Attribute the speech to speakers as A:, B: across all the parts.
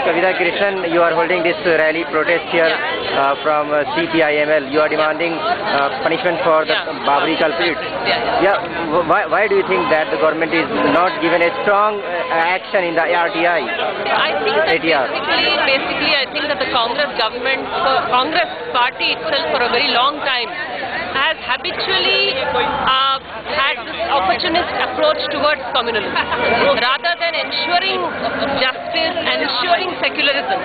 A: Kavita Krishnan, you are holding this rally protest here from CPIML. You are demanding punishment for the Babri culprits. Why do you think that the government is not given a strong action in the RTI?
B: I think that basically, I think that the Congress government, Congress party itself for a very long time has habitually had this opportunist approach towards communalism. Rather than ensuring justice and ensuring secularism,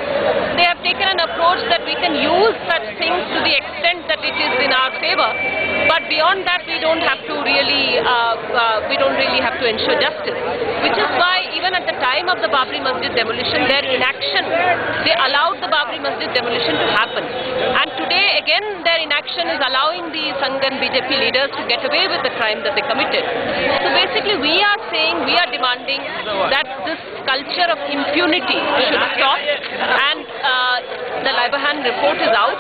B: they have taken an approach that we can use such things to the extent that it is in our favor, but beyond that we don't really have to ensure justice. Which is why even at the time of the Babri Masjid demolition, their inaction, they allowed the Babri Masjid demolition to happen. And today again their inaction is allowing the Sangh and BJP leaders to get away with the crime that they committed. So basically we are saying, we are demanding that this culture of impunity should stop, and the Liberhan report is out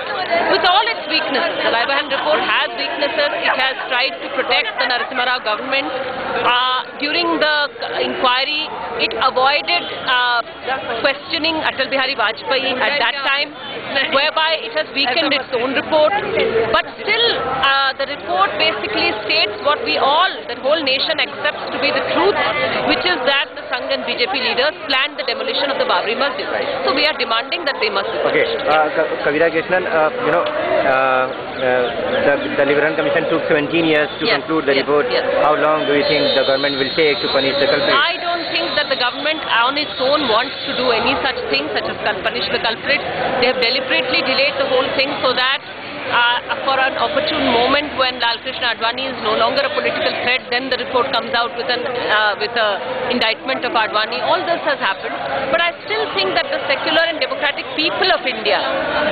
B: with all its weaknesses. The Liberhan report has weaknesses. It has tried to protect the Narasimha Rao government. During the inquiry, it avoided questioning Atal Bihari Vajpayee at that time, whereby it has weakened its own report. But still, the report basically states what we all, the whole nation accepts to be the truth, which is that the Sangh and BJP leaders planned the demolition of the Babri Masjid. So we are demanding that they must be punished.
A: Kavita Krishnan, the Liberhan Commission took 17 years to conclude the report. How long do you think the government will take to punish the culprits?
B: I don't think that the government on its own wants to do any such thing, such as punish the culprits. They have deliberately delayed the whole thing so that for an opportune moment when Lal Krishna Advani is no longer a political threat, then the report comes out with an indictment of Advani. All this has happened, but I still think that the secular and democratic people of India,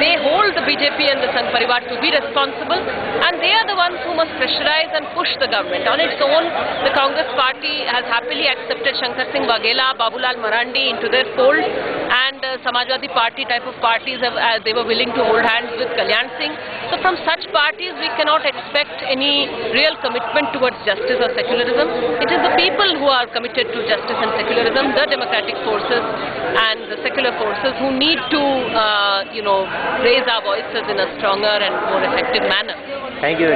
B: they hold the BJP and the Sangh Parivar to be responsible, and they are the ones who must pressurize and push the government. On its own, the Congress party has happily accepted Shankar Singh Waghela, Babulal Marandi into their fold, and Samajwadi Party type of parties they were willing to hold hands with Kalyan Singh. So from such parties we cannot expect any real commitment towards justice or secularism. It is the people who are committed to justice and secularism, the democratic forces and the secular forces, who need to raise our voices in a stronger and more effective manner.
A: Thank you.